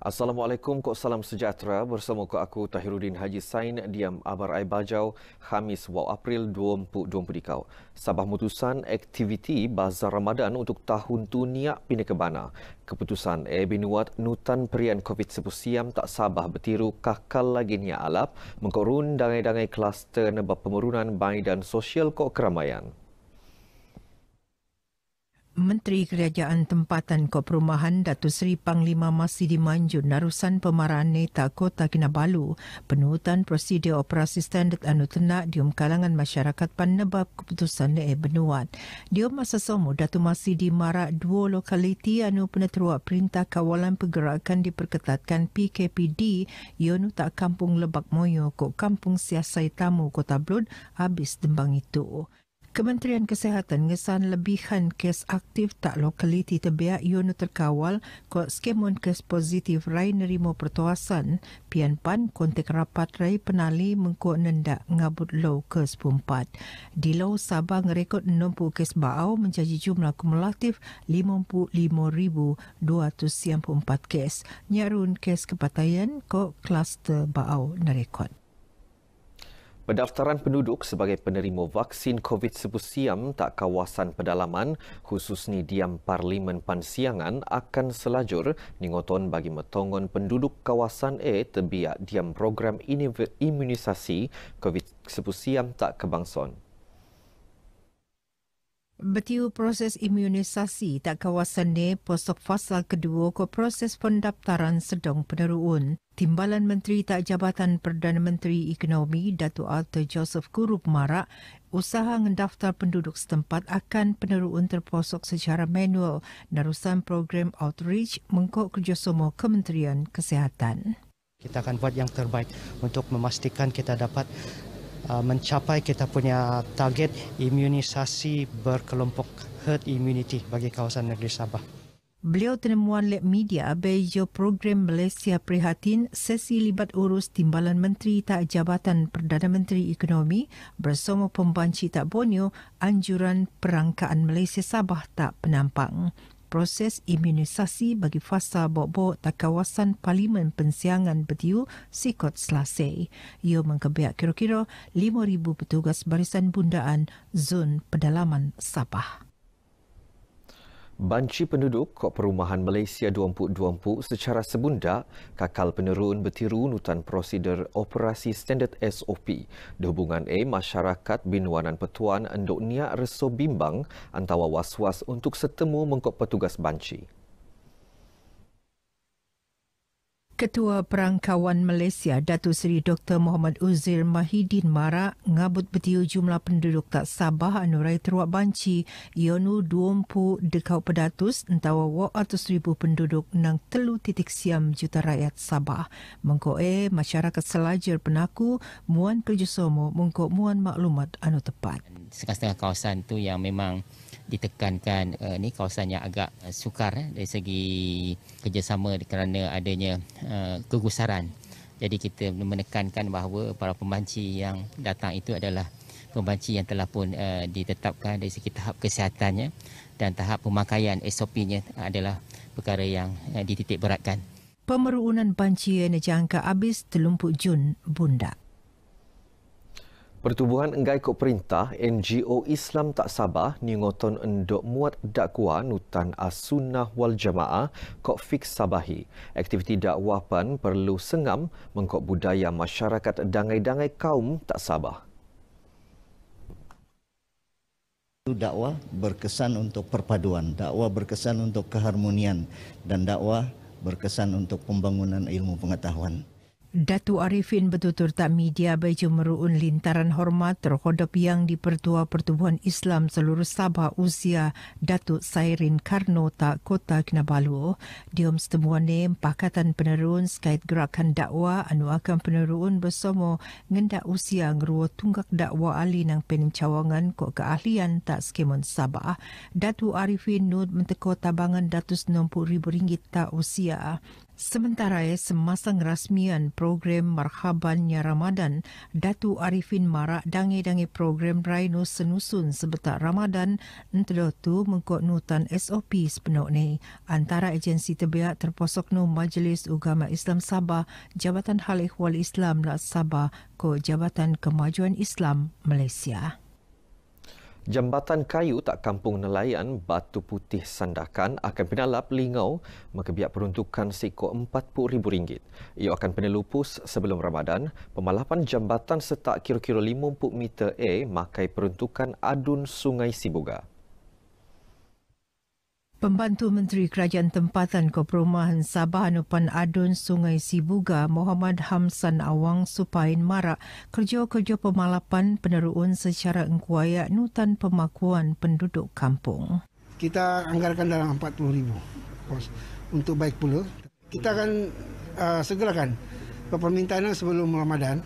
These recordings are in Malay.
Assalamualaikum, kok salam sejahtera bersama aku Tahiruddin Haji Sain diam Abar Ai Bajau Khamis 1 April 2020 dikau. Sabah mutusan aktiviti Bazar Ramadan untuk tahun tu niak pindah ke bana. Keputusan binuat nutan perian COVID-19 siam tak Sabah bertiru kakal lagi niak alap mengkorun dangai-dangai kluster nebab pemerunan bai dan sosial kok keramaian. Menteri Kerajaan Tempatan Perumahan Datuk Seri Panglima Masidi Manjun narusan pemarahan neta Kota Kinabalu penurutan prosedur operasi standard anu tenak dium kalangan masyarakat panebab keputusan benuat. Dium masa somo Datuk Masidi marak dua lokaliti anu peneteruak perintah kawalan pergerakan diperketatkan PKPD ionu tak Kampung Lebak Moyo kok Kampung Siasai Tamu Kota Blud habis dembang itu. Kementerian Kesihatan ngesan lebihan kes aktif tak lokaliti terbiak ionu terkawal kok skemon kes positif rai nerimo pertuasan pian pan kontek rapat rai penali mengkok nendak ngabut low kes 4. Di low Sabah ngerekod 60 kes baau menjadi jumlah kumulatif 55,294 kes. Nyarun kes kepatayan kok kluster baau nerekod. Pendaftaran penduduk sebagai penerima vaksin COVID-19 siam tak kawasan pedalaman khususnya diam Parlimen Pansiangan akan selajur ningoton bagi metongon penduduk kawasan terbiak diam program imunisasi COVID-19 siam tak kebangson. Betiu proses imunisasi tak kawasan ni posok fasa kedua ke proses pendaftaran sedang peneruun. Timbalan Menteri Tak Jabatan Perdana Menteri Ekonomi Datuk Arthur Joseph Kurup marak usaha mendaftar penduduk setempat akan peneruun terposok secara manual narusan program outreach mengkok kerjasama Kementerian Kesihatan. Kita akan buat yang terbaik untuk memastikan kita dapat mencapai kita punya target imunisasi berkelompok herd immunity bagi kawasan negeri Sabah. Beliau tenemuan lek media bejo program Malaysia Prihatin sesi libat urus Timbalan Menteri Tak Jabatan Perdana Menteri Ekonomi bersama pembanci tak Borneo anjuran perangkaan Malaysia Sabah tak penampang. Proses imunisasi bagi fasa bok-bok tak kawasan Parlimen Pensiangan Betiu sikot Selasih. Ia mengkebiak kira-kira 5,000 petugas barisan bundaan zon pedalaman Sabah. Banci penduduk Kok Perumahan Malaysia 2020 secara sebunda kakal penerun bertiru nutan prosedur operasi standard SOP. Dihubungan masyarakat binuanan petuan endok niak reso bimbang antawa was-was untuk setemu mengkok petugas banci. Ketua Perangkawan Malaysia Datuk Seri Dr. Muhammad Uzir Mahidin marak ngabut betiu jumlah penduduk tak Sabah anu rai teruak banci ionu 20 dekau pedatus entawa 100,000 penduduk nang 3.siam juta rakyat Sabah. Mengko masyarakat selajar penaku muan kerjasama mengko muan maklumat anu tepat. Setengah-setengah kawasan tu yang memang ditekankan ni kawasan yang agak sukar dari segi kerjasama kerana adanya kegusaran. Jadi kita menekankan bahawa para pembanci yang datang itu adalah pembanci yang telah pun ditetapkan dari segi tahap kesihatannya dan tahap pemakaian SOP-nya adalah perkara yang dititik beratkan. Pemeruunan banci yang dijangka habis 30 Jun bunda. Pertubuhan Enggai Kok Perintah NGO Islam Tak Sabah ningoton endok muat dakwa nutan As-Sunnah Wal Jamaah Kok Fix Sabahi. Aktiviti dakwah pan perlu sengam mengkok budaya masyarakat dangai-dangai kaum tak Sabah. Dakwah berkesan untuk perpaduan, dakwah berkesan untuk keharmonian dan dakwah berkesan untuk pembangunan ilmu pengetahuan. Datuk Arifin bertutur tak media baju meruun lintaran hormat terhadap yang di-Pertua Pertubuhan Islam seluruh Sabah usia Datuk Sairin Karno tak Kota Kinabalu. Diom setemuan Pakatan Penerun sekait gerakan dakwah anu akan penerun bersama ngendak usia ngeruah tunggak dakwah ahli nang penincawangan kok keahlian tak skemon Sabah. Datuk Arifin Nud menteko tabangan RM160,000 tak usia. Sementara semasa ngerasmian program Marhabannya Ramadan, Datu Arifin Marak dangi program Raino Senusun sebetak Ramadan entah tu mengkot nutan SOP sepenuh ni. Antara agensi terbiak terposok nu Majlis Ugama Islam Sabah, Jabatan Hal Ehwal Islam Las Sabah ko Jabatan Kemajuan Islam Malaysia. Jambatan kayu tak kampung nelayan Batu Putih Sandakan akan pinalap lingau maka biak peruntukan sekor RM40,000. Ia akan penelupus sebelum Ramadan. Pemalapan jambatan setak kira-kira 50 meter makai peruntukan adun Sungai Sibuga. Pembantu Menteri Kerajaan Tempatan Perumahan Sabah Anupan Adun Sungai Sibuga Muhammad Hamsan Awang Supain Marak kerja-kerja pemalapan peneruun secara engkuaya nutan pemakuan penduduk kampung. Kita anggarkan dalam 40,000 untuk baik pula. Kita akan segerakan permintaan sebelum Ramadan.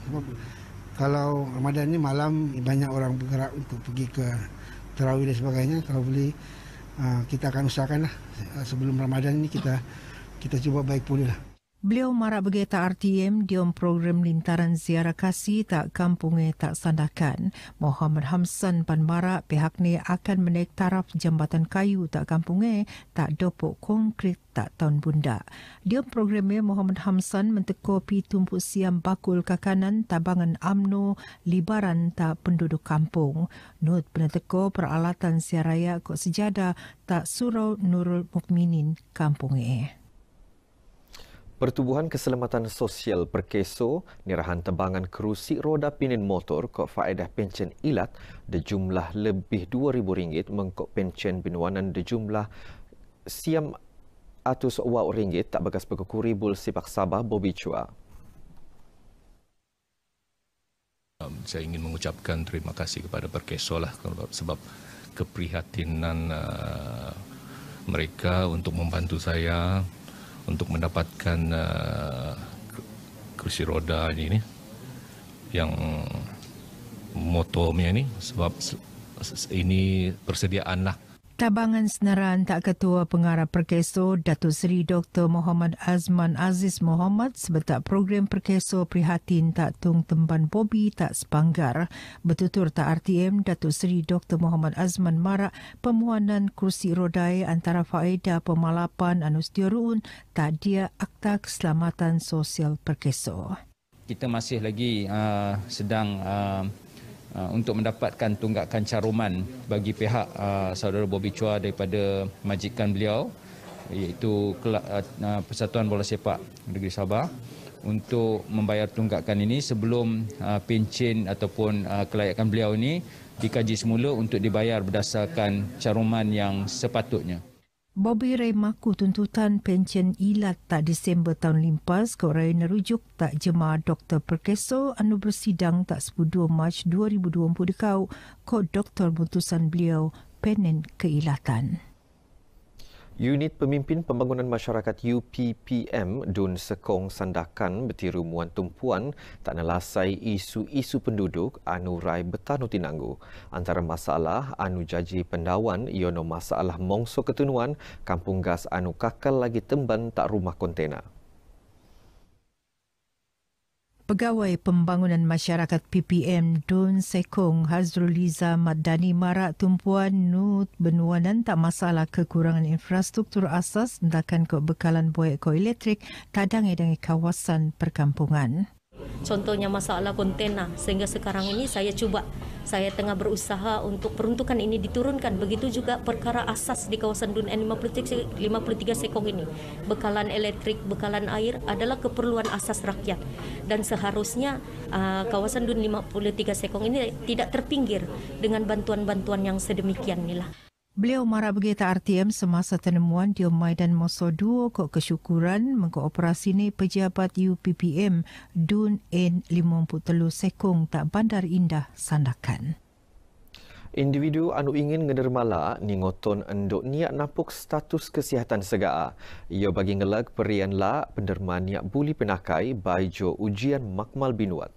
Kalau Ramadan ni malam banyak orang bergerak untuk pergi ke tarawih dan sebagainya. Kalau boleh kita akan usahakanlah sebelum Ramadan ini kita cuba baik pulih lah. Beliau marak bergeta RTM diom program lintaran ziarah kasih tak kampungnya tak sandakan. Muhammad Hamsan pan marak pihak ni akan menaik taraf jambatan kayu tak kampungnya tak dopok konkret tak tahun bunda. Diom programnya Muhammad Hamsan mentekopi tumpuk siam bakul kakanan tabangan UMNO libaran tak penduduk kampung. Nut peneteko peralatan siaraya kok sejadah tak surau Nurul Mukminin kampungnya. Pertubuhan Keselamatan Sosial Perkeso nirahan tebangan kerusi roda pinin motor kok faedah pencen ilat berjumlah lebih RM2,000 mengkok pencen binuanan berjumlah siam atus RM tak bekas berkuribul Sipak Sabah Bobby Chua. Saya ingin mengucapkan terima kasih kepada Perkeso lah sebab keprihatinan mereka untuk membantu saya untuk mendapatkan kursi roda ini yang motornya ini sebab ini persediaan lah. Tabangan senaran tak Ketua Pengarah Perkeso Datuk Seri Dr. Muhammad Azman Aziz Muhammad sebetak program Perkeso prihatin tak tung temban Bobby tak sepanggar. Bertutur tak RTM Datuk Seri Dr. Muhammad Azman marak pemuanan kursi rodai antara faedah pemalapan anu setiaruun tak dia Akta Keselamatan Sosial Perkeso. Kita masih lagi sedang untuk mendapatkan tunggakan caruman bagi pihak saudara Bobby Chua daripada majikan beliau iaitu Persatuan Bola Sepak Negeri Sabah untuk membayar tunggakan ini sebelum pencen ataupun kelayakan beliau ini dikaji semula untuk dibayar berdasarkan caruman yang sepatutnya. Bobby Ray maku tuntutan pencen ilat tak Disember tahun limpas ke Ray nerujuk tak jemaah Dr. Perkeso anu bersidang tak 12 Mac 2020 dekau ko doktor putusan beliau penen keilatan. Unit Pemimpin Pembangunan Masyarakat UPPM Dun Sekong Sandakan bertiru muan tumpuan tak nelasai isu-isu penduduk anu rai betanu tinanggu. Antara masalah anu jaji pendawan ialah masalah mongso ketenuan kampung gas anu kakal lagi temban tak rumah kontena. Pegawai Pembangunan Masyarakat PPM Dun Sekong Hazruliza Madani marak tumpuan nut benuanan tak masalah kekurangan infrastruktur asas ndakan ko bekalan boyak ko elektrik tadang-dangi kawasan perkampungan. Contohnya masalah kontena sehingga sekarang ini saya tengah berusaha untuk peruntukan ini diturunkan. Begitu juga perkara asas di kawasan Dun N53 Sekong ini. Bekalan elektrik, bekalan air adalah keperluan asas rakyat. Dan seharusnya kawasan Dun 53 Sekong ini tidak terpinggir dengan bantuan-bantuan yang sedemikian inilah. Beliau marak bergeta RTM semasa penemuan di Maidan Moso 2 kok kesyukuran mengkooperasi ni pejabat UPPM Dun N53 Sekong tak Bandar Indah Sandakan. Individu anu ingin ngedermala ni ngoton endok niat napuk status kesihatan segaa. Ia bagi ngelag perian la penderma niat buli penakai baijo ujian makmal binuat.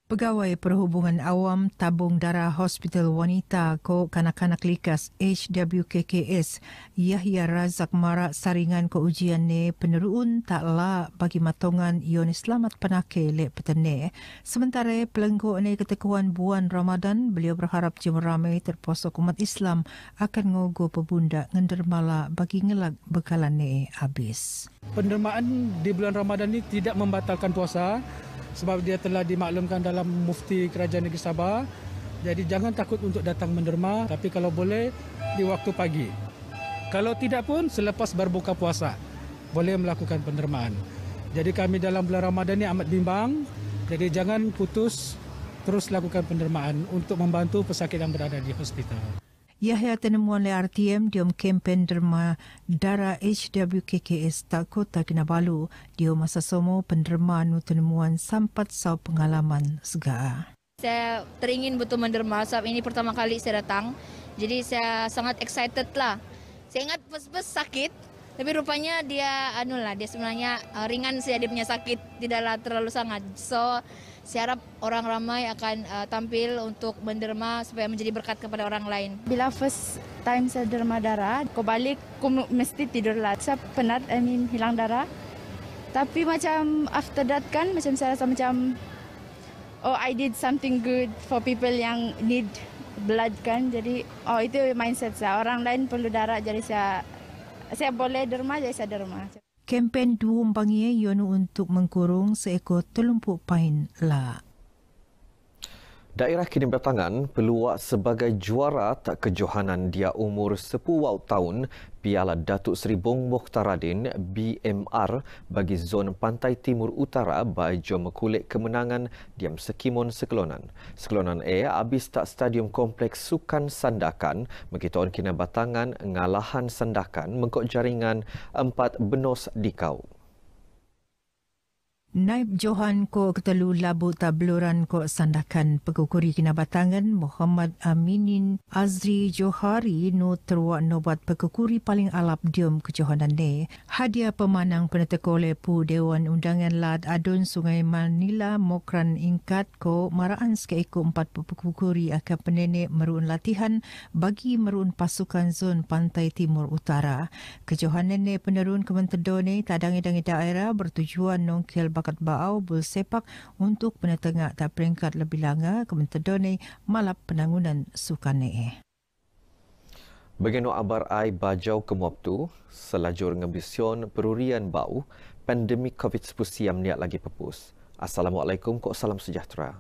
Pegawai Perhubungan Awam Tabung Darah Hospital Wanita ko Kanak-Kanak Likas HWKKS Yahya Razak marak saringan ko ujian ni peneruun taklah bagi matongan ion selamat penake lek petene. Sementara pelengkuk ni ketekuan bulan Ramadan, beliau berharap jemaah ramai terposok umat Islam akan ngogo pebundak ngendermala bagi ngelak bekalan ni habis. Pendermaan di bulan Ramadan ni tidak membatalkan puasa, sebab dia telah dimaklumkan dalam Mufti Kerajaan Negeri Sabah. Jadi jangan takut untuk datang menderma, tapi kalau boleh di waktu pagi. Kalau tidak pun selepas berbuka puasa boleh melakukan pendermaan. Jadi kami dalam bulan Ramadan ini amat bimbang. Jadi jangan putus, terus lakukan pendermaan untuk membantu pesakit yang berada di hospital. Yahya tenemuan le RTM diom kempen derma darah HWKKS tak Kota Kinabalu dio masa somo penderma nu tenemuan sampat sau pengalaman segaa. Saya teringin betul menderma sebab ini pertama kali saya datang. Jadi saya sangat excited lah. Saya ingat pas sakit, tapi rupanya dia dia sebenarnya ringan saja dia punya sakit, tidaklah terlalu sangat. So saya harap orang ramai akan tampil untuk menderma supaya menjadi berkat kepada orang lain. Bila first time saya derma darah, aku balik, aku mesti tidur lah. Saya penat, hilang darah. Tapi macam after that kan, macam saya rasa macam, I did something good for people yang need blood kan. Jadi, itu mindset saya. Orang lain perlu darah, jadi saya boleh derma, jadi saya derma. Kempen diumpangi ionu untuk mengkurung seekor telumpuk pain lah. Daerah Kini Batangan peluang sebagai juara tak kejohanan dia umur 10 tahun Piala Datuk Seri Bong Mokhtaradin BMR bagi zon Pantai Timur Utara by jom kulit kemenangan diam Sekimon Sekelonan. Sekelonan habis tak Stadium Kompleks Sukan Sandakan begitu Kini Batangan ngalahan Sandakan mengkok jaringan 4 benos dikau. Naib Johan ko ketelu Labu Tabloran ko Sandakan Pekukuri Kinabatangan Muhammad Aminin Azri Johari no terwak nobat pekukuri paling alap diom kejohanan ne. Hadiah pemanang penetekole pu Dewan Undangan Lad Adun Sungai Manila Mokran Ingkat ko maraan sekeiko 4 pekukuri akan penenek meruun latihan bagi meruun pasukan zon Pantai Timur Utara. Kejohanan ne penerun Kementedone tadangi-dangi daerah bertujuan nongkel bakat baau bul sepak untuk penetengah tak peringkat lebih langa Kementedone malap penangunan sukan ne. Begino abar ai bajau kemuaptu selajur ngebision perurian bau pandemik COVID-19 siam niat lagi pepus. Assalamualaikum, kok salam sejahtera.